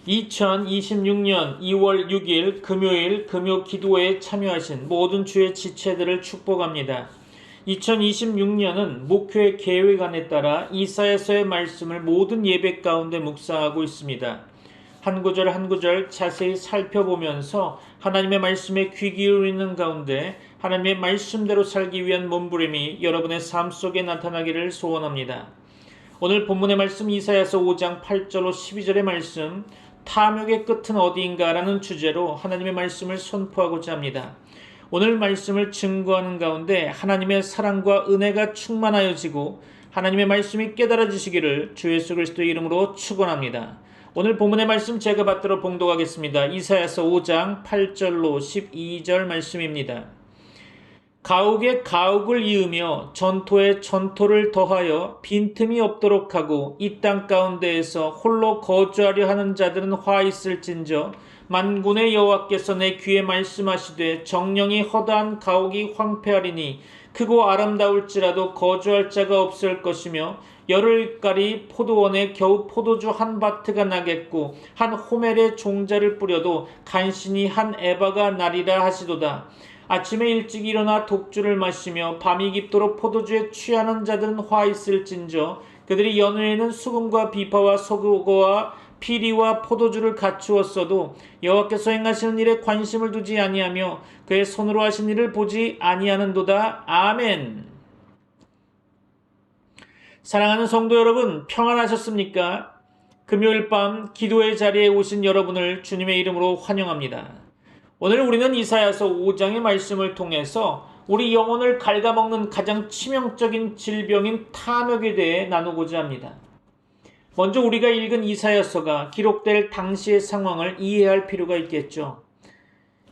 2026년 2월 6일 금요일 금요 기도회에 참여하신 모든 주의 지체들을 축복합니다. 2026년은 목회 계획안에 따라 이사야서의 말씀을 모든 예배 가운데 묵상하고 있습니다. 한 구절 한 구절 자세히 살펴보면서 하나님의 말씀에 귀 기울이는 가운데 하나님의 말씀대로 살기 위한 몸부림이 여러분의 삶 속에 나타나기를 소원합니다. 오늘 본문의 말씀 이사야서 5장 8절로 12절의 말씀 탐욕의 끝은 어디인가 라는 주제로 하나님의 말씀을 선포하고자 합니다. 오늘 말씀을 증거하는 가운데 하나님의 사랑과 은혜가 충만하여지고 하나님의 말씀이 깨달아지시기를 주 예수 그리스도의 이름으로 축원합니다. 오늘 본문의 말씀 제가 받들어 봉독하겠습니다. 이사야서 5장 8절로 12절 말씀입니다. 가옥에 가옥을 이으며 전토에 전토를 더하여 빈틈이 없도록 하고 이 땅 가운데에서 홀로 거주하려 하는 자들은 화 있을진저 만군의 여호와께서 내 귀에 말씀하시되 정령이 허다한 가옥이 황폐하리니 크고 아름다울지라도 거주할 자가 없을 것이며 열흘까리 포도원에 겨우 포도주 한 바트가 나겠고 한 호멜에 종자를 뿌려도 간신히 한 에바가 나리라 하시도다. 아침에 일찍 일어나 독주를 마시며 밤이 깊도록 포도주에 취하는 자들은 화 있을진저 그들이 연회에는 수금과 비파와 소고와 피리와 포도주를 갖추었어도 여호와께서 행하시는 일에 관심을 두지 아니하며 그의 손으로 하신 일을 보지 아니하는도다. 아멘. 사랑하는 성도 여러분, 평안하셨습니까? 금요일 밤 기도의 자리에 오신 여러분을 주님의 이름으로 환영합니다. 오늘 우리는 이사야서 5장의 말씀을 통해서 우리 영혼을 갉아먹는 가장 치명적인 질병인 탐욕에 대해 나누고자 합니다. 먼저 우리가 읽은 이사야서가 기록될 당시의 상황을 이해할 필요가 있겠죠.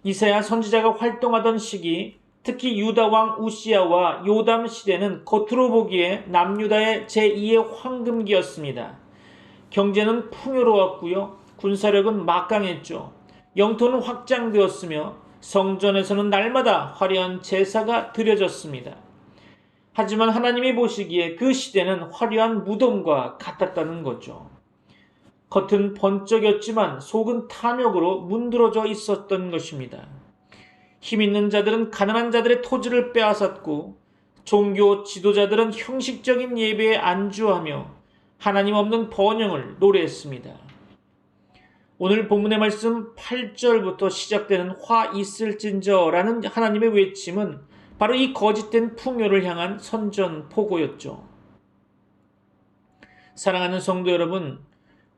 이사야 선지자가 활동하던 시기, 특히 유다 왕 우시야와 요담 시대는 겉으로 보기에 남유다의 제2의 황금기였습니다. 경제는 풍요로웠고요. 군사력은 막강했죠. 영토는 확장되었으며 성전에서는 날마다 화려한 제사가 드려졌습니다. 하지만 하나님이 보시기에 그 시대는 화려한 무덤과 같았다는 거죠. 겉은 번쩍였지만 속은 탐욕으로 문드러져 있었던 것입니다. 힘있는 자들은 가난한 자들의 토지를 빼앗았고 종교 지도자들은 형식적인 예배에 안주하며 하나님 없는 번영을 노래했습니다. 오늘 본문의 말씀 8절부터 시작되는 화 있을진저라는 하나님의 외침은 바로 이 거짓된 풍요를 향한 선전포고였죠. 사랑하는 성도 여러분,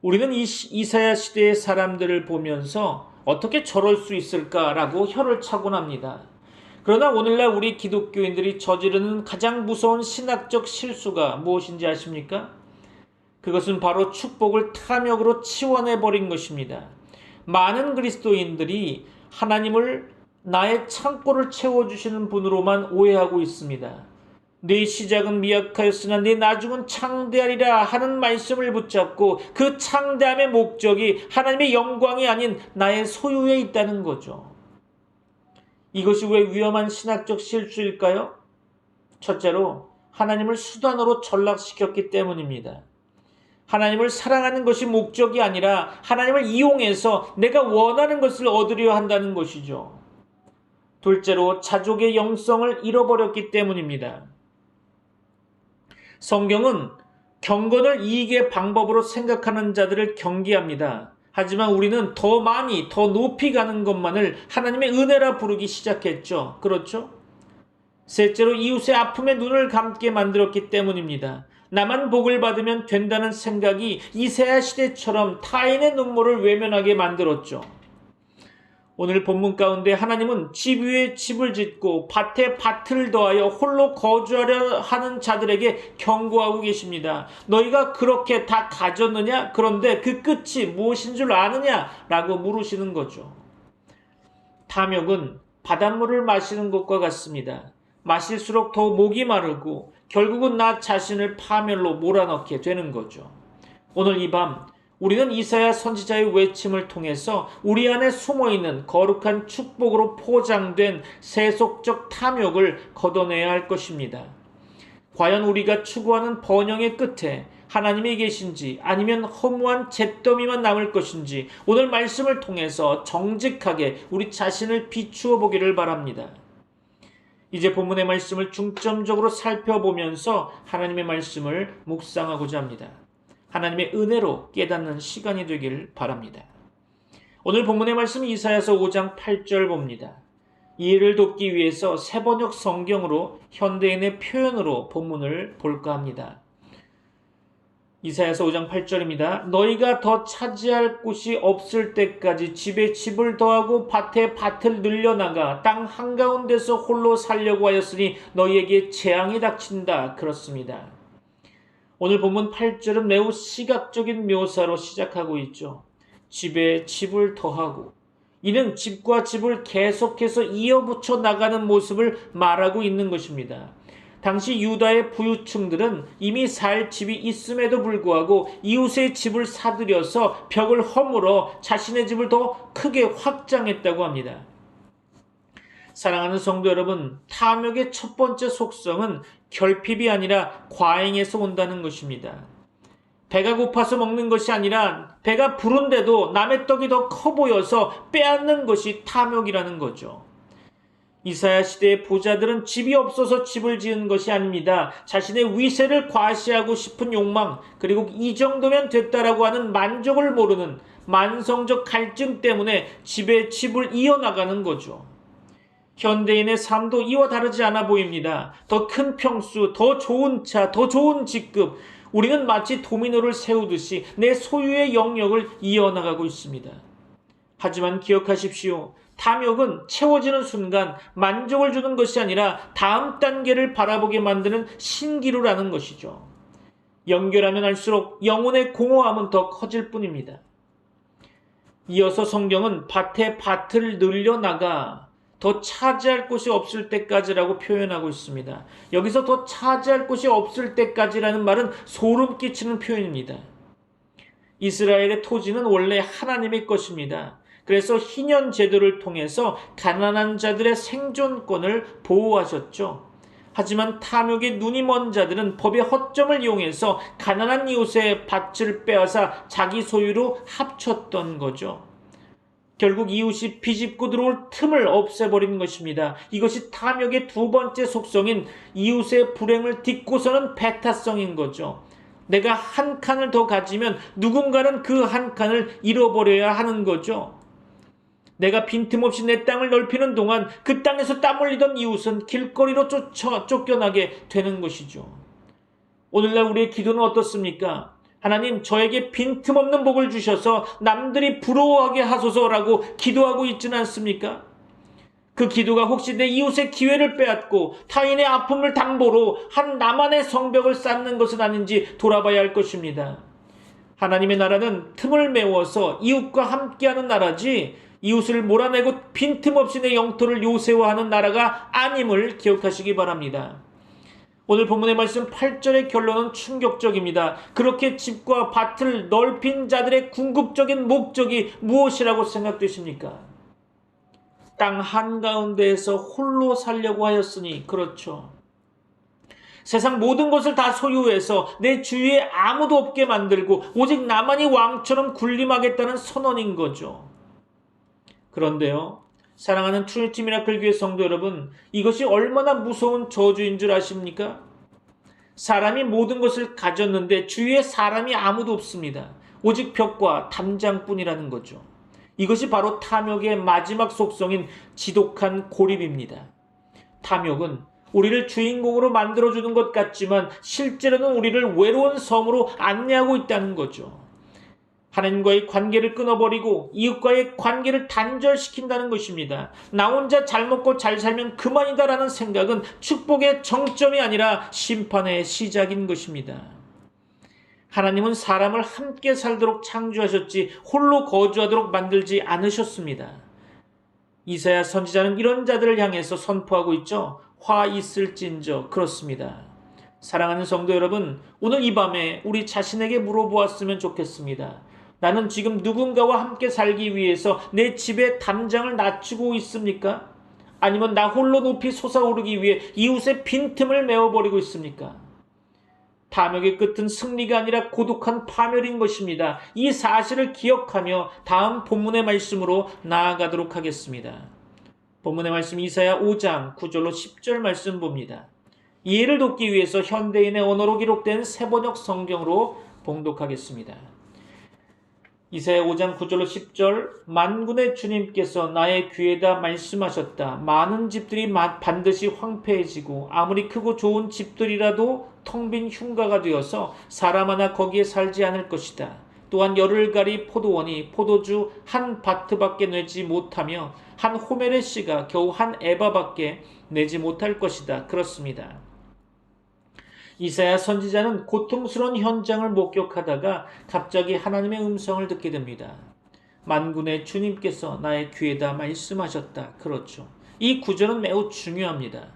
우리는 이사야 시대의 사람들을 보면서 어떻게 저럴 수 있을까라고 혀를 차곤 합니다. 그러나 오늘날 우리 기독교인들이 저지르는 가장 무서운 신학적 실수가 무엇인지 아십니까? 그것은 바로 축복을 탐욕으로 치워내버린 것입니다. 많은 그리스도인들이 하나님을 나의 창고를 채워주시는 분으로만 오해하고 있습니다. 네 시작은 미약하였으나 네 나중은 창대하리라 하는 말씀을 붙잡고 그 창대함의 목적이 하나님의 영광이 아닌 나의 소유에 있다는 거죠. 이것이 왜 위험한 신학적 실수일까요? 첫째로 하나님을 수단으로 전락시켰기 때문입니다. 하나님을 사랑하는 것이 목적이 아니라 하나님을 이용해서 내가 원하는 것을 얻으려 한다는 것이죠. 둘째로 자족의 영성을 잃어버렸기 때문입니다. 성경은 경건을 이익의 방법으로 생각하는 자들을 경계합니다. 하지만 우리는 더 많이, 더 높이 가는 것만을 하나님의 은혜라 부르기 시작했죠. 그렇죠? 셋째로 이웃의 아픔에 눈을 감게 만들었기 때문입니다. 나만 복을 받으면 된다는 생각이 이사야 시대처럼 타인의 눈물을 외면하게 만들었죠. 오늘 본문 가운데 하나님은 집 위에 집을 짓고 밭에 밭을 더하여 홀로 거주하려 하는 자들에게 경고하고 계십니다. 너희가 그렇게 다 가졌느냐? 그런데 그 끝이 무엇인 줄 아느냐? 라고 물으시는 거죠. 탐욕은 바닷물을 마시는 것과 같습니다. 마실수록 더 목이 마르고 결국은 나 자신을 파멸로 몰아넣게 되는 거죠. 오늘 이 밤 우리는 이사야 선지자의 외침을 통해서 우리 안에 숨어있는 거룩한 축복으로 포장된 세속적 탐욕을 걷어내야 할 것입니다. 과연 우리가 추구하는 번영의 끝에 하나님이 계신지 아니면 허무한 잿더미만 남을 것인지 오늘 말씀을 통해서 정직하게 우리 자신을 비추어 보기를 바랍니다. 이제 본문의 말씀을 중점적으로 살펴보면서 하나님의 말씀을 묵상하고자 합니다. 하나님의 은혜로 깨닫는 시간이 되길 바랍니다. 오늘 본문의 말씀 이사야서 5장 8절 봅니다. 이해를 돕기 위해서 새번역 성경으로 현대인의 표현으로 본문을 볼까 합니다. 이사야서 5장 8절입니다. 너희가 더 차지할 곳이 없을 때까지 집에 집을 더하고 밭에 밭을 늘려나가 땅 한가운데서 홀로 살려고 하였으니 너희에게 재앙이 닥친다. 그렇습니다. 오늘 본문 8절은 매우 시각적인 묘사로 시작하고 있죠. 집에 집을 더하고, 이는 집과 집을 계속해서 이어붙여 나가는 모습을 말하고 있는 것입니다. 당시 유다의 부유층들은 이미 살 집이 있음에도 불구하고 이웃의 집을 사들여서 벽을 허물어 자신의 집을 더 크게 확장했다고 합니다. 사랑하는 성도 여러분, 탐욕의 첫 번째 속성은 결핍이 아니라 과잉에서 온다는 것입니다. 배가 고파서 먹는 것이 아니라 배가 부른데도 남의 떡이 더 커 보여서 빼앗는 것이 탐욕이라는 거죠. 이사야 시대의 부자들은 집이 없어서 집을 지은 것이 아닙니다. 자신의 위세를 과시하고 싶은 욕망, 그리고 이 정도면 됐다라고 하는 만족을 모르는 만성적 갈증 때문에 집에 집을 이어나가는 거죠. 현대인의 삶도 이와 다르지 않아 보입니다. 더 큰 평수, 더 좋은 차, 더 좋은 직급, 우리는 마치 도미노를 세우듯이 내 소유의 영역을 이어나가고 있습니다. 하지만 기억하십시오. 탐욕은 채워지는 순간 만족을 주는 것이 아니라 다음 단계를 바라보게 만드는 신기루라는 것이죠. 연결하면 할수록 영혼의 공허함은 더 커질 뿐입니다. 이어서 성경은 밭에 밭을 늘려나가 더 차지할 곳이 없을 때까지라고 표현하고 있습니다. 여기서 더 차지할 곳이 없을 때까지라는 말은 소름 끼치는 표현입니다. 이스라엘의 토지는 원래 하나님의 것입니다. 그래서 희년 제도를 통해서 가난한 자들의 생존권을 보호하셨죠. 하지만 탐욕에 눈이 먼 자들은 법의 허점을 이용해서 가난한 이웃의 밭을 빼앗아 자기 소유로 합쳤던 거죠. 결국 이웃이 비집고 들어올 틈을 없애버린 것입니다. 이것이 탐욕의 두 번째 속성인 이웃의 불행을 딛고서는 배타성인 거죠. 내가 한 칸을 더 가지면 누군가는 그 한 칸을 잃어버려야 하는 거죠. 내가 빈틈없이 내 땅을 넓히는 동안 그 땅에서 땀 흘리던 이웃은 길거리로 쫓겨나게 되는 것이죠. 오늘날 우리의 기도는 어떻습니까? 하나님, 저에게 빈틈없는 복을 주셔서 남들이 부러워하게 하소서라고 기도하고 있지는 않습니까? 그 기도가 혹시 내 이웃의 기회를 빼앗고 타인의 아픔을 담보로 한 나만의 성벽을 쌓는 것은 아닌지 돌아봐야 할 것입니다. 하나님의 나라는 틈을 메워서 이웃과 함께하는 나라지 이웃을 몰아내고 빈틈없이 내 영토를 요새화하는 나라가 아님을 기억하시기 바랍니다. 오늘 본문의 말씀 8절의 결론은 충격적입니다. 그렇게 집과 밭을 넓힌 자들의 궁극적인 목적이 무엇이라고 생각되십니까? 땅 한가운데에서 홀로 살려고 하였으니, 그렇죠. 세상 모든 것을 다 소유해서 내 주위에 아무도 없게 만들고 오직 나만이 왕처럼 군림하겠다는 선언인 거죠. 그런데요, 사랑하는 트리니티 미라클 교회 성도 여러분, 이것이 얼마나 무서운 저주인 줄 아십니까? 사람이 모든 것을 가졌는데 주위에 사람이 아무도 없습니다. 오직 벽과 담장뿐이라는 거죠. 이것이 바로 탐욕의 마지막 속성인 지독한 고립입니다. 탐욕은 우리를 주인공으로 만들어주는 것 같지만 실제로는 우리를 외로운 섬으로 안내하고 있다는 거죠. 하나님과의 관계를 끊어버리고 이웃과의 관계를 단절시킨다는 것입니다. 나 혼자 잘 먹고 잘 살면 그만이다라는 생각은 축복의 정점이 아니라 심판의 시작인 것입니다. 하나님은 사람을 함께 살도록 창조하셨지 홀로 거주하도록 만들지 않으셨습니다. 이사야 선지자는 이런 자들을 향해서 선포하고 있죠. 화 있을진저. 그렇습니다. 사랑하는 성도 여러분, 오늘 이 밤에 우리 자신에게 물어보았으면 좋겠습니다. 나는 지금 누군가와 함께 살기 위해서 내 집의 담장을 낮추고 있습니까? 아니면 나 홀로 높이 솟아오르기 위해 이웃의 빈틈을 메워버리고 있습니까? 탐욕의 끝은 승리가 아니라 고독한 파멸인 것입니다. 이 사실을 기억하며 다음 본문의 말씀으로 나아가도록 하겠습니다. 본문의 말씀 이사야 5장 9절로 10절 말씀 봅니다. 이해를 돕기 위해서 현대인의 언어로 기록된 새번역 성경으로 봉독하겠습니다. 이사야 5장 9절로 10절 만군의 주님께서 나의 귀에다 말씀하셨다. 많은 집들이 반드시 황폐해지고 아무리 크고 좋은 집들이라도 텅 빈 흉가가 되어서 사람 하나 거기에 살지 않을 것이다. 또한 열을 가리 포도원이 포도주 한 바트밖에 내지 못하며 한 호멜의 씨가 겨우 한 에바밖에 내지 못할 것이다. 그렇습니다. 이사야 선지자는 고통스러운 현장을 목격하다가 갑자기 하나님의 음성을 듣게 됩니다. 만군의 주님께서 나의 귀에다 말씀하셨다. 그렇죠. 이 구절은 매우 중요합니다.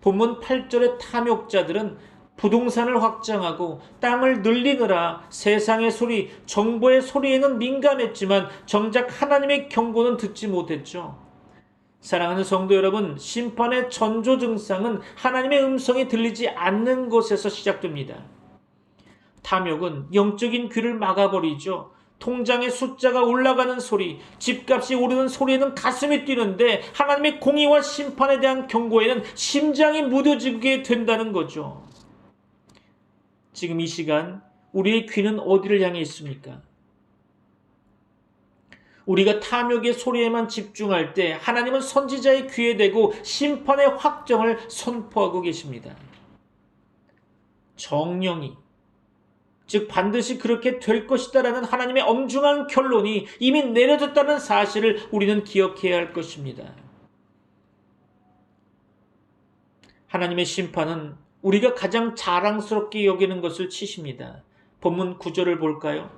본문 8절의 탐욕자들은 부동산을 확장하고 땅을 늘리느라 세상의 소리, 정보의 소리에는 민감했지만 정작 하나님의 경고는 듣지 못했죠. 사랑하는 성도 여러분, 심판의 전조 증상은 하나님의 음성이 들리지 않는 곳에서 시작됩니다. 탐욕은 영적인 귀를 막아버리죠. 통장의 숫자가 올라가는 소리, 집값이 오르는 소리에는 가슴이 뛰는데 하나님의 공의와 심판에 대한 경고에는 심장이 무뎌지게 된다는 거죠. 지금 이 시간 우리의 귀는 어디를 향해 있습니까? 우리가 탐욕의 소리에만 집중할 때 하나님은 선지자의 귀에 대고 심판의 확정을 선포하고 계십니다. 정령이, 즉 반드시 그렇게 될 것이다라는 하나님의 엄중한 결론이 이미 내려졌다는 사실을 우리는 기억해야 할 것입니다. 하나님의 심판은 우리가 가장 자랑스럽게 여기는 것을 치십니다. 본문 9절을 볼까요?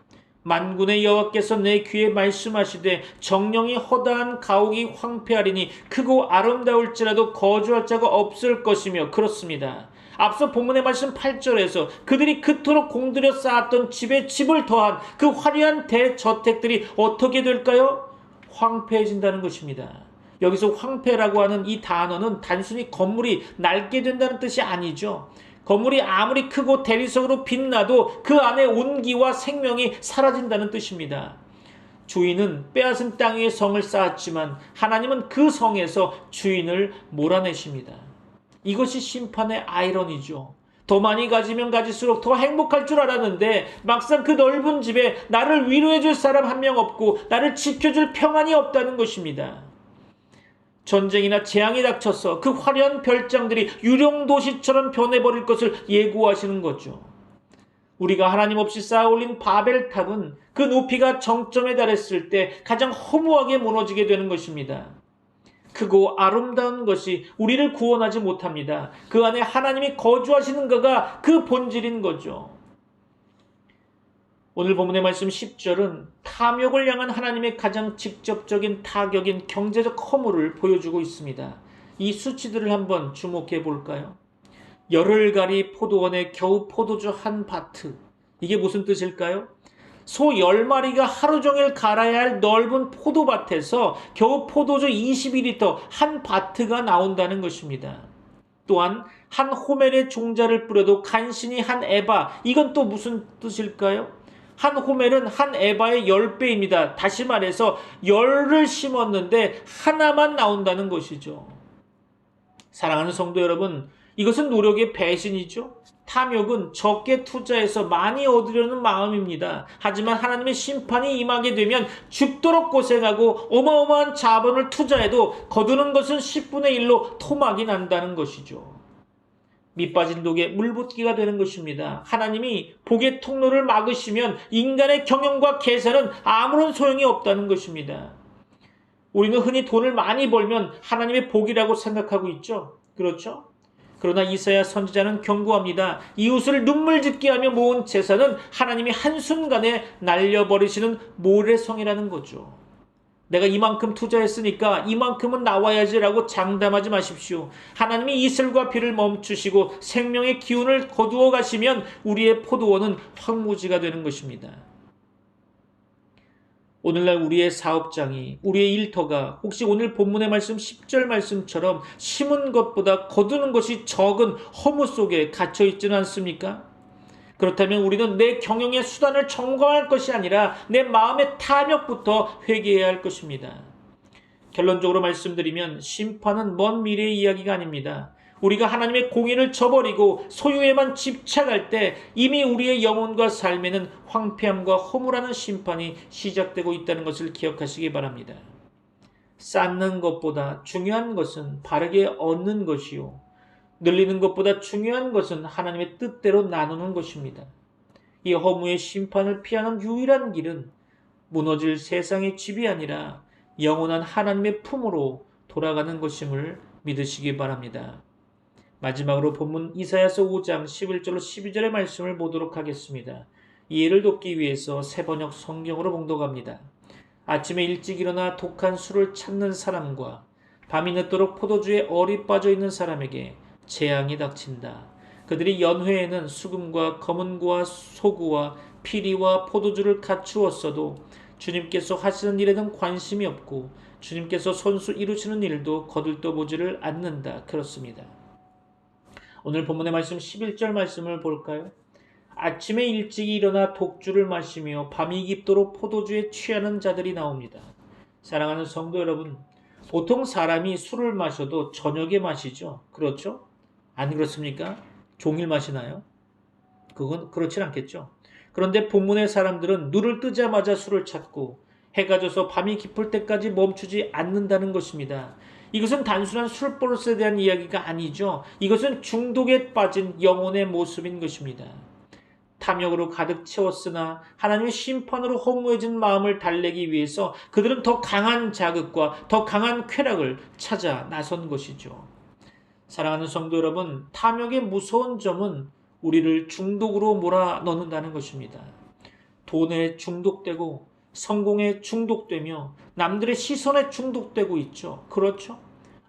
만군의 여호와께서 내 귀에 말씀하시되 정령이 허다한 가옥이 황폐하리니 크고 아름다울지라도 거주할 자가 없을 것이며. 그렇습니다. 앞서 본문의 말씀 8절에서 그들이 그토록 공들여 쌓았던 집에 집을 더한 그 화려한 대저택들이 어떻게 될까요? 황폐해진다는 것입니다. 여기서 황폐라고 하는 이 단어는 단순히 건물이 낡게 된다는 뜻이 아니죠. 건물이 아무리 크고 대리석으로 빛나도 그 안에 온기와 생명이 사라진다는 뜻입니다. 주인은 빼앗은 땅 위에 성을 쌓았지만 하나님은 그 성에서 주인을 몰아내십니다. 이것이 심판의 아이러니죠. 더 많이 가지면 가질수록 더 행복할 줄 알았는데 막상 그 넓은 집에 나를 위로해 줄 사람 한 명 없고 나를 지켜줄 평안이 없다는 것입니다. 전쟁이나 재앙이 닥쳐서 그 화려한 별장들이 유령도시처럼 변해버릴 것을 예고하시는 거죠. 우리가 하나님 없이 쌓아올린 바벨탑은 그 높이가 정점에 달했을 때 가장 허무하게 무너지게 되는 것입니다. 크고 아름다운 것이 우리를 구원하지 못합니다. 그 안에 하나님이 거주하시는 거가 그 본질인 거죠. 오늘 본문의 말씀 10절은 탐욕을 향한 하나님의 가장 직접적인 타격인 경제적 허물을 보여주고 있습니다. 이 수치들을 한번 주목해 볼까요? 열흘 가리 포도원에 겨우 포도주 한 바트. 이게 무슨 뜻일까요? 소 10마리가 하루 종일 갈아야 할 넓은 포도밭에서 겨우 포도주 22리터 한 바트가 나온다는 것입니다. 또한 한 호멜의 종자를 뿌려도 간신히 한 에바. 이건 또 무슨 뜻일까요? 한 호멜은 한 에바의 10배입니다. 다시 말해서 열을 심었는데 하나만 나온다는 것이죠. 사랑하는 성도 여러분, 이것은 노력의 배신이죠. 탐욕은 적게 투자해서 많이 얻으려는 마음입니다. 하지만 하나님의 심판이 임하게 되면 죽도록 고생하고 어마어마한 자본을 투자해도 거두는 것은 10분의 1로 토막이 난다는 것이죠. 밑빠진 독에 물붓기가 되는 것입니다. 하나님이 복의 통로를 막으시면 인간의 경영과 계산은 아무런 소용이 없다는 것입니다. 우리는 흔히 돈을 많이 벌면 하나님의 복이라고 생각하고 있죠. 그렇죠? 그러나 이사야 선지자는 경고합니다. 이웃을 눈물 짓게 하며 모은 재산은 하나님이 한순간에 날려버리시는 모래성이라는 거죠. 내가 이만큼 투자했으니까 이만큼은 나와야지라고 장담하지 마십시오. 하나님이 이슬과 비를 멈추시고 생명의 기운을 거두어 가시면 우리의 포도원은 황무지가 되는 것입니다. 오늘날 우리의 사업장이, 우리의 일터가 혹시 오늘 본문의 말씀 10절 말씀처럼 심은 것보다 거두는 것이 적은 허무 속에 갇혀 있지는 않습니까? 그렇다면 우리는 내 경영의 수단을 점검할 것이 아니라 내 마음의 탐욕부터 회개해야 할 것입니다. 결론적으로 말씀드리면 심판은 먼 미래의 이야기가 아닙니다. 우리가 하나님의 공의를 저버리고 소유에만 집착할 때 이미 우리의 영혼과 삶에는 황폐함과 허물하는 심판이 시작되고 있다는 것을 기억하시기 바랍니다. 쌓는 것보다 중요한 것은 바르게 얻는 것이요, 늘리는 것보다 중요한 것은 하나님의 뜻대로 나누는 것입니다. 이 허무의 심판을 피하는 유일한 길은 무너질 세상의 집이 아니라 영원한 하나님의 품으로 돌아가는 것임을 믿으시기 바랍니다. 마지막으로 본문 이사야서 5장 11절로 12절의 말씀을 보도록 하겠습니다. 이해를 돕기 위해서 새 번역 성경으로 봉독합니다. 아침에 일찍 일어나 독한 술을 찾는 사람과 밤이 늦도록 포도주에 얼이 빠져 있는 사람에게 재앙이 닥친다. 그들이 연회에는 수금과 검은고와 소구와 피리와 포도주를 갖추었어도 주님께서 하시는 일에는 관심이 없고 주님께서 손수 이루시는 일도 거들떠보지를 않는다. 그렇습니다. 오늘 본문의 말씀 11절 말씀을 볼까요? 아침에 일찍 일어나 독주를 마시며 밤이 깊도록 포도주에 취하는 자들이 나옵니다. 사랑하는 성도 여러분, 보통 사람이 술을 마셔도 저녁에 마시죠. 그렇죠? 안 그렇습니까? 종일 마시나요? 그건 그렇진 않겠죠. 그런데 본문의 사람들은 눈을 뜨자마자 술을 찾고 해가 져서 밤이 깊을 때까지 멈추지 않는다는 것입니다. 이것은 단순한 술버릇에 대한 이야기가 아니죠. 이것은 중독에 빠진 영혼의 모습인 것입니다. 탐욕으로 가득 채웠으나 하나님의 심판으로 허무해진 마음을 달래기 위해서 그들은 더 강한 자극과 더 강한 쾌락을 찾아 나선 것이죠. 사랑하는 성도 여러분, 탐욕의 무서운 점은 우리를 중독으로 몰아넣는다는 것입니다. 돈에 중독되고 성공에 중독되며 남들의 시선에 중독되고 있죠. 그렇죠?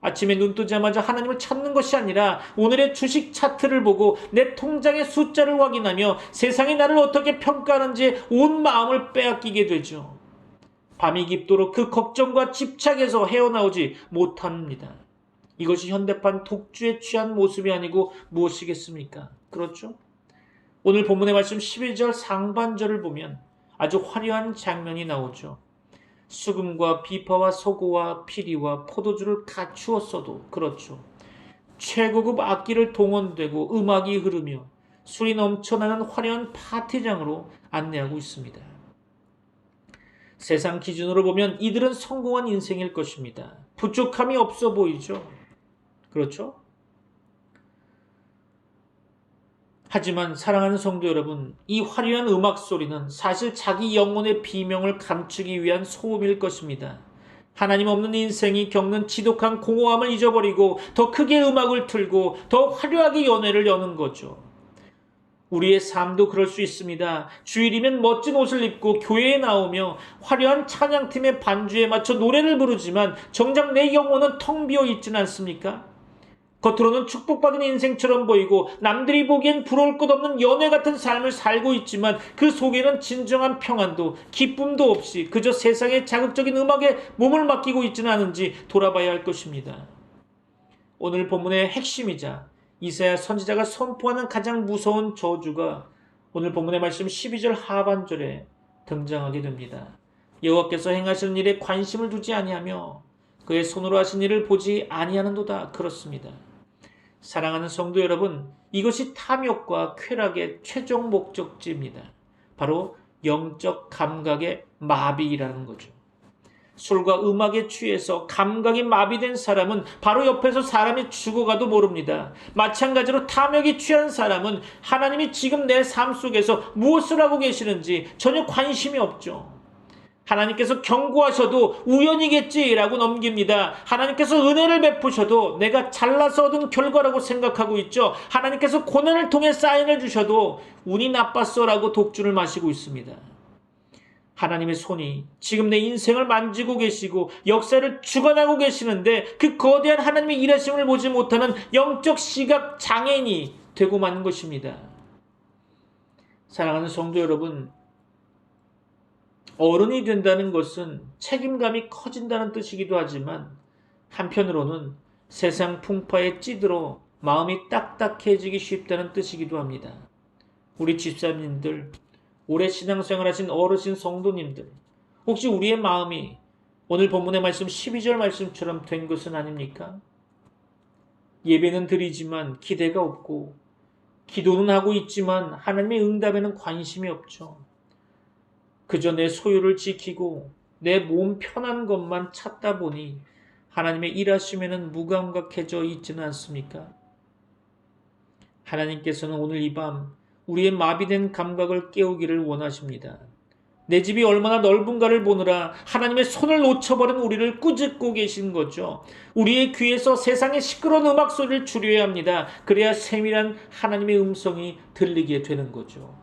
아침에 눈 뜨자마자 하나님을 찾는 것이 아니라 오늘의 주식 차트를 보고 내 통장의 숫자를 확인하며 세상이 나를 어떻게 평가하는지 온 마음을 빼앗기게 되죠. 밤이 깊도록 그 걱정과 집착에서 헤어나오지 못합니다. 이것이 현대판 독주에 취한 모습이 아니고 무엇이겠습니까? 그렇죠? 오늘 본문의 말씀 11절 상반절을 보면 아주 화려한 장면이 나오죠. 수금과 비파와 소고와 피리와 포도주를 갖추었어도, 그렇죠, 최고급 악기를 동원되고 음악이 흐르며 술이 넘쳐나는 화려한 파티장으로 안내하고 있습니다. 세상 기준으로 보면 이들은 성공한 인생일 것입니다. 부족함이 없어 보이죠. 그렇죠? 하지만 사랑하는 성도 여러분, 이 화려한 음악 소리는 사실 자기 영혼의 비명을 감추기 위한 소음일 것입니다. 하나님 없는 인생이 겪는 지독한 공허함을 잊어버리고 더 크게 음악을 틀고 더 화려하게 연회를 여는 거죠. 우리의 삶도 그럴 수 있습니다. 주일이면 멋진 옷을 입고 교회에 나오며 화려한 찬양팀의 반주에 맞춰 노래를 부르지만 정작 내 영혼은 텅 비어 있지는 않습니까? 겉으로는 축복받은 인생처럼 보이고 남들이 보기엔 부러울 것 없는 연애 같은 삶을 살고 있지만 그 속에는 진정한 평안도 기쁨도 없이 그저 세상의 자극적인 음악에 몸을 맡기고 있지는 않은지 돌아봐야 할 것입니다. 오늘 본문의 핵심이자 이사야 선지자가 선포하는 가장 무서운 저주가 오늘 본문의 말씀 12절 하반절에 등장하게 됩니다. 여호와께서 행하시는 일에 관심을 두지 아니하며 그의 손으로 하신 일을 보지 아니하는도다. 그렇습니다. 사랑하는 성도 여러분, 이것이 탐욕과 쾌락의 최종 목적지입니다. 바로 영적 감각의 마비라는 거죠. 술과 음악에 취해서 감각이 마비된 사람은 바로 옆에서 사람이 죽어가도 모릅니다. 마찬가지로 탐욕에 취한 사람은 하나님이 지금 내 삶 속에서 무엇을 하고 계시는지 전혀 관심이 없죠. 하나님께서 경고하셔도 우연이겠지라고 넘깁니다. 하나님께서 은혜를 베푸셔도 내가 잘나서 얻은 결과라고 생각하고 있죠. 하나님께서 고난을 통해 사인을 주셔도 운이 나빴어라고 독주를 마시고 있습니다. 하나님의 손이 지금 내 인생을 만지고 계시고 역사를 주관하고 계시는데 그 거대한 하나님의 일하심을 보지 못하는 영적 시각 장애인이 되고 마는 것입니다. 사랑하는 성도 여러분, 어른이 된다는 것은 책임감이 커진다는 뜻이기도 하지만 한편으로는 세상 풍파에 찌들어 마음이 딱딱해지기 쉽다는 뜻이기도 합니다. 우리 집사님들, 오래 신앙생활 하신 어르신 성도님들, 혹시 우리의 마음이 오늘 본문의 말씀 12절 말씀처럼 된 것은 아닙니까? 예배는 드리지만 기대가 없고, 기도는 하고 있지만 하나님의 응답에는 관심이 없죠. 그저 내 소유를 지키고 내 몸 편한 것만 찾다 보니 하나님의 일하심에는 무감각해져 있지는 않습니까? 하나님께서는 오늘 이 밤 우리의 마비된 감각을 깨우기를 원하십니다. 내 집이 얼마나 넓은가를 보느라 하나님의 손을 놓쳐버린 우리를 꾸짖고 계신 거죠. 우리의 귀에서 세상의 시끄러운 음악 소리를 줄여야 합니다. 그래야 세밀한 하나님의 음성이 들리게 되는 거죠.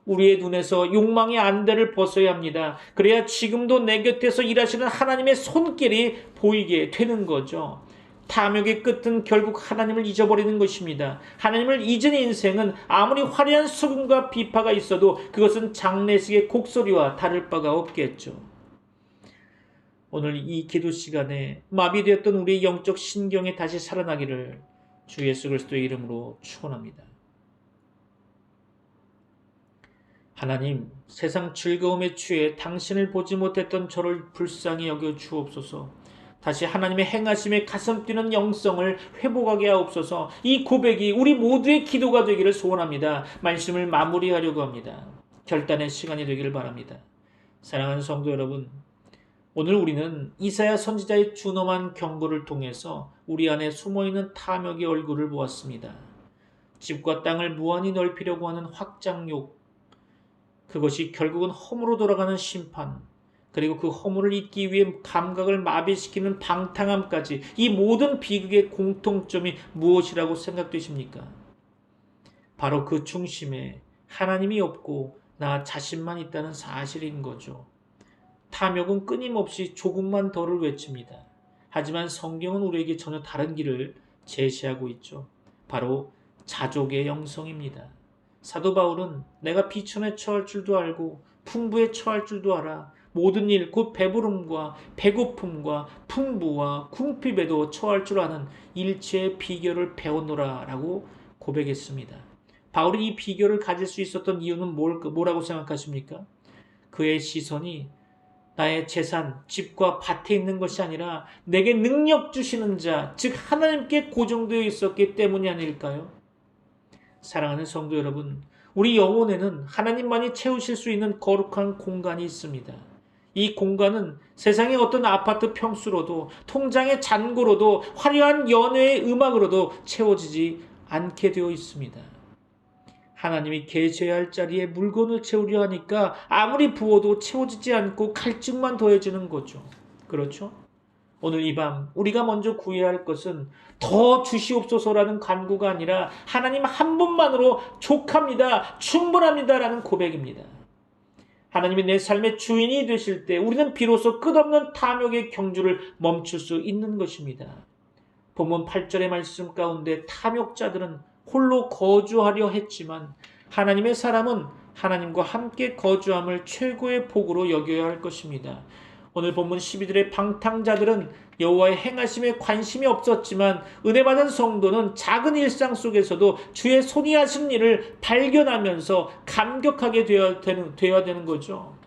우리의 눈에서 욕망의 안대를 벗어야 합니다. 그래야 지금도 내 곁에서 일하시는 하나님의 손길이 보이게 되는 거죠. 탐욕의 끝은 결국 하나님을 잊어버리는 것입니다. 하나님을 잊은 인생은 아무리 화려한 수금과 비파가 있어도 그것은 장례식의 곡소리와 다를 바가 없겠죠. 오늘 이 기도 시간에 마비되었던 우리의 영적 신경이 다시 살아나기를 주 예수 그리스도의 이름으로 축원합니다. 하나님, 세상 즐거움에 취해 당신을 보지 못했던 저를 불쌍히 여겨 주옵소서. 다시 하나님의 행하심에 가슴 뛰는 영성을 회복하게 하옵소서. 이 고백이 우리 모두의 기도가 되기를 소원합니다. 말씀을 마무리하려고 합니다. 결단의 시간이 되기를 바랍니다. 사랑하는 성도 여러분, 오늘 우리는 이사야 선지자의 준엄한 경고를 통해서 우리 안에 숨어있는 탐욕의 얼굴을 보았습니다. 집과 땅을 무한히 넓히려고 하는 확장욕, 그것이 결국은 허무로 돌아가는 심판, 그리고 그 허물을 잊기 위해 감각을 마비시키는 방탕함까지, 이 모든 비극의 공통점이 무엇이라고 생각되십니까? 바로 그 중심에 하나님이 없고 나 자신만 있다는 사실인 거죠. 탐욕은 끊임없이 조금만 더를 외칩니다. 하지만 성경은 우리에게 전혀 다른 길을 제시하고 있죠. 바로 자족의 영성입니다. 사도 바울은 내가 비천에 처할 줄도 알고 풍부에 처할 줄도 알아. 모든 일 곧 배부름과 배고픔과 풍부와 궁핍에도 처할 줄 아는 일체의 비결을 배웠노라 라고 고백했습니다. 바울이 이 비결을 가질 수 있었던 이유는 뭐라고 생각하십니까? 그의 시선이 나의 재산, 집과 밭에 있는 것이 아니라 내게 능력 주시는 자, 즉 하나님께 고정되어 있었기 때문이 아닐까요? 사랑하는 성도 여러분, 우리 영혼에는 하나님만이 채우실 수 있는 거룩한 공간이 있습니다. 이 공간은 세상의 어떤 아파트 평수로도, 통장의 잔고로도, 화려한 연회의 음악으로도 채워지지 않게 되어 있습니다. 하나님이 계셔야 할 자리에 물건을 채우려 하니까 아무리 부어도 채워지지 않고 갈증만 더해지는 거죠. 그렇죠? 오늘 이 밤 우리가 먼저 구해야 할 것은 더 주시옵소서라는 간구가 아니라 하나님 한 분만으로 족합니다, 충분합니다라는 고백입니다. 하나님이 내 삶의 주인이 되실 때 우리는 비로소 끝없는 탐욕의 경주를 멈출 수 있는 것입니다. 본문 8절의 말씀 가운데 탐욕자들은 홀로 거주하려 했지만 하나님의 사람은 하나님과 함께 거주함을 최고의 복으로 여겨야 할 것입니다. 오늘 본문 12절의 방탕자들은 여호와의 행하심에 관심이 없었지만 은혜 받은 성도는 작은 일상 속에서도 주의 손이 하신 일을 발견하면서 감격하게 되어야 되는 거죠.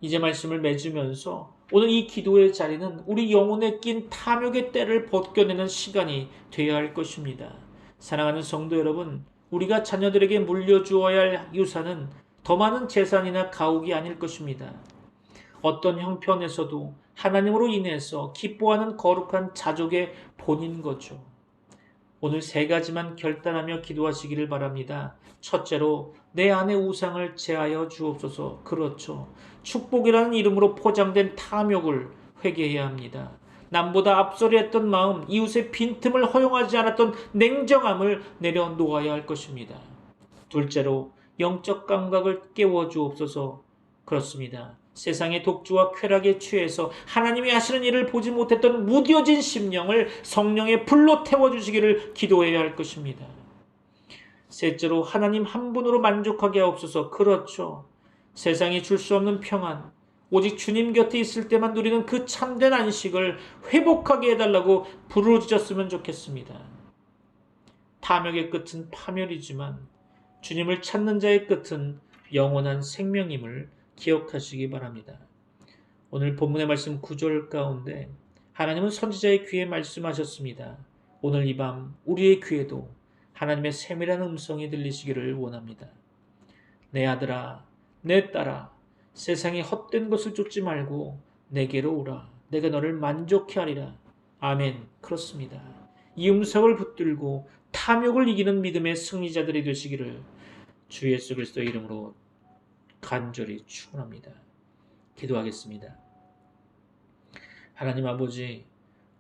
이제 말씀을 맺으면서 오늘 이 기도의 자리는 우리 영혼에 낀 탐욕의 때를 벗겨내는 시간이 되어야 할 것입니다. 사랑하는 성도 여러분, 우리가 자녀들에게 물려주어야 할 유산은 더 많은 재산이나 가옥이 아닐 것입니다. 어떤 형편에서도 하나님으로 인해서 기뻐하는 거룩한 자족의 본인 거죠. 오늘 3가지만 결단하며 기도하시기를 바랍니다. 첫째로 내 안의 우상을 제하여 주옵소서. 그렇죠. 축복이라는 이름으로 포장된 탐욕을 회개해야 합니다. 남보다 앞서려 했던 마음, 이웃의 빈틈을 허용하지 않았던 냉정함을 내려놓아야 할 것입니다. 둘째로 영적 감각을 깨워주옵소서. 그렇습니다. 세상의 독주와 쾌락에 취해서 하나님이 하시는 일을 보지 못했던 무뎌진 심령을 성령의 불로 태워주시기를 기도해야 할 것입니다. 셋째로 하나님 한 분으로 만족하게 하옵소서. 그렇죠. 세상이 줄 수 없는 평안, 오직 주님 곁에 있을 때만 누리는 그 참된 안식을 회복하게 해달라고 부르짖었으면 좋겠습니다. 탐욕의 끝은 파멸이지만 주님을 찾는 자의 끝은 영원한 생명임을 기억하시기 바랍니다. 오늘 본문의 말씀 9절 가운데 하나님은 선지자의 귀에 말씀하셨습니다. 오늘 이 밤 우리의 귀에도 하나님의 세밀한 음성이 들리시기를 원합니다. 내 아들아, 내 딸아, 세상의 헛된 것을 쫓지 말고 내게로 오라. 내가 너를 만족케 하리라. 아멘. 그렇습니다. 이 음성을 붙들고 탐욕을 이기는 믿음의 승리자들이 되시기를 주 예수 그리스도의 이름으로 간절히 축원합니다. 기도하겠습니다. 하나님 아버지,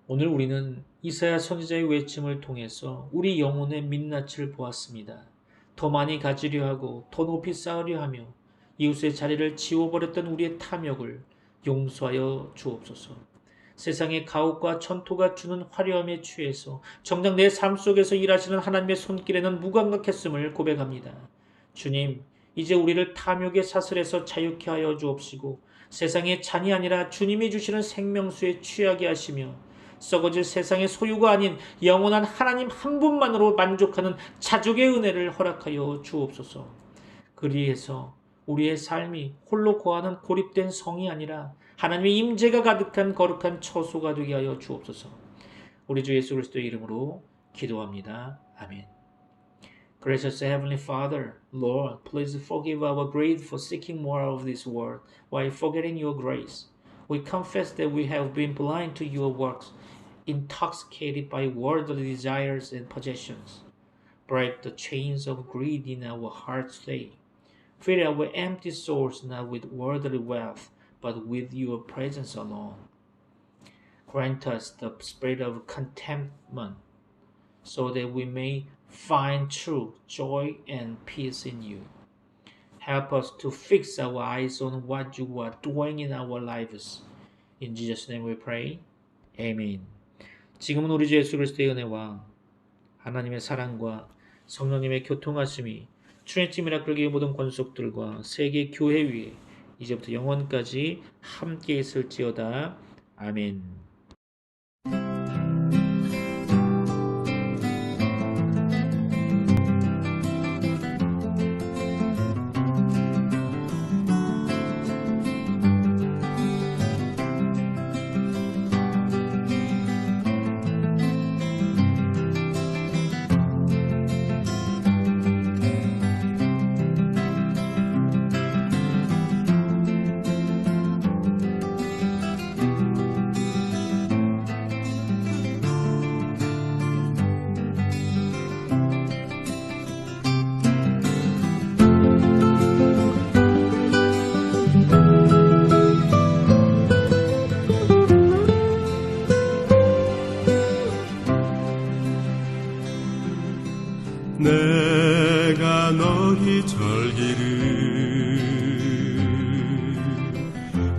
오늘 우리는 이사야 선지자의 외침을 통해서 우리 영혼의 민낯을 보았습니다. 더 많이 가지려 하고 더 높이 쌓으려 하며 이웃의 자리를 지워버렸던 우리의 탐욕을 용서하여 주옵소서. 세상의 가혹과 천토가 주는 화려함에 취해서 정작 내 삶 속에서 일하시는 하나님의 손길에는 무감각했음을 고백합니다. 주님, 이제 우리를 탐욕의 사슬에서 자유케 하여 주옵시고 세상의 잔이 아니라 주님이 주시는 생명수에 취하게 하시며 썩어질 세상의 소유가 아닌 영원한 하나님 한 분만으로 만족하는 자족의 은혜를 허락하여 주옵소서. 그리해서 우리의 삶이 홀로 거하는 고립된 성이 아니라 하나님의 임재가 가득한 거룩한 처소가 되게 하여 주옵소서. 우리 주 예수 그리스도의 이름으로 기도합니다. 아멘. Gracious Heavenly Father, Lord, please forgive our greed for seeking more of this world while forgetting your grace. We confess that we have been blind to your works, intoxicated by worldly desires and possessions. Break the chains of greed in our hearts today. Fill our empty souls not with worldly wealth, but with your presence alone. Grant us the spirit of contentment, so that we may find true joy and peace in you. Help us to fix our eyes on what you are doing in our lives. In Jesus' name we pray. Amen. 지금은 우리 주 예수 그리스도의 은혜와 하나님의 사랑과 성령님의 교통하심이 트리니티 미라클교회 모든 권속들과 세계 교회 위에 이제부터 영원까지 함께 있을지어다. 아멘. 내가 너희 절기를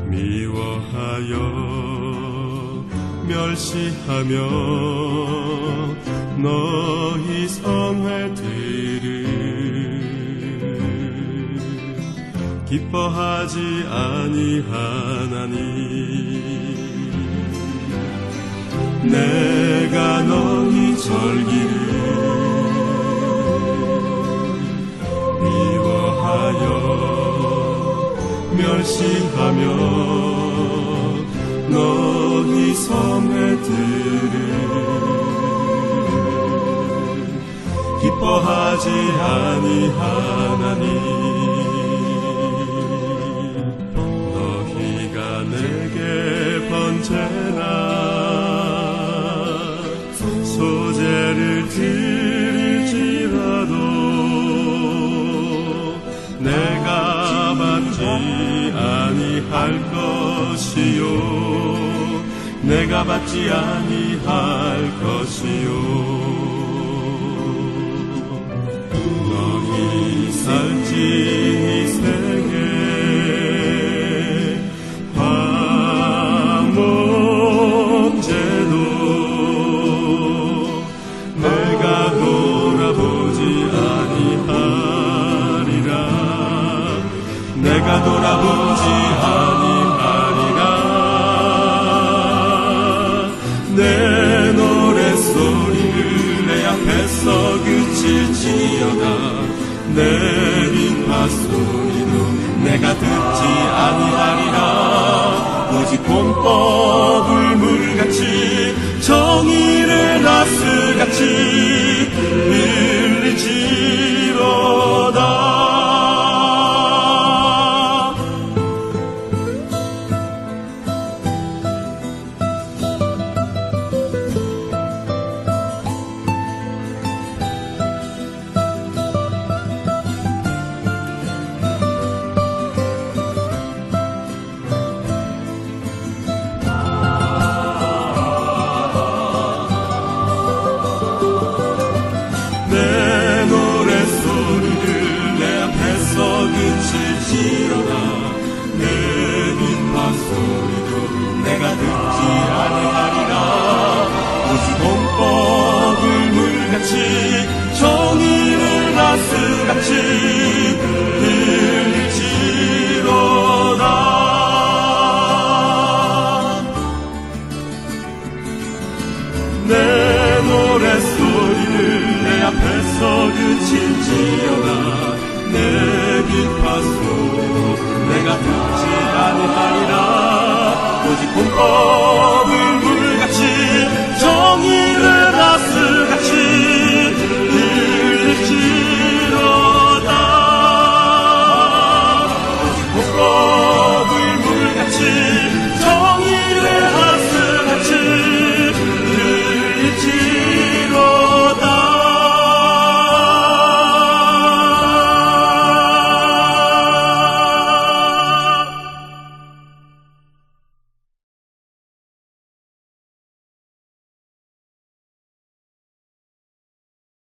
미워하여 멸시하며 너희 성회들을 기뻐하지 아니하나니 내가 너희 절기를 미워하여 멸시하며 너희 성회들을 기뻐하지 아니하나니 너희가 내게 번제나 소제를 드릴지라도 내가 받지 아니할 것이요 내가 받지 아니할 것이요 너희 살찐 생에 화목제도 내가 돌아보지 아니하리라 내가 돌아보지 아니하리라 내 노랫소리를 내 앞에서 그칠지어다 내 오직 공법을 물같이 정의를 나스같이 흘리지로다. 내 노랫소리를 내 앞에서 그칠지어다. 내 비파 소리도 내가 듣지 아니하리라. 오직 공법을 물같이 정의를 나스같이 흘릴지로다. 내 노랫소리를 내 앞에서 그칠지어다. 내 빛파소 내가 듣지 아니하리라. 오직 공법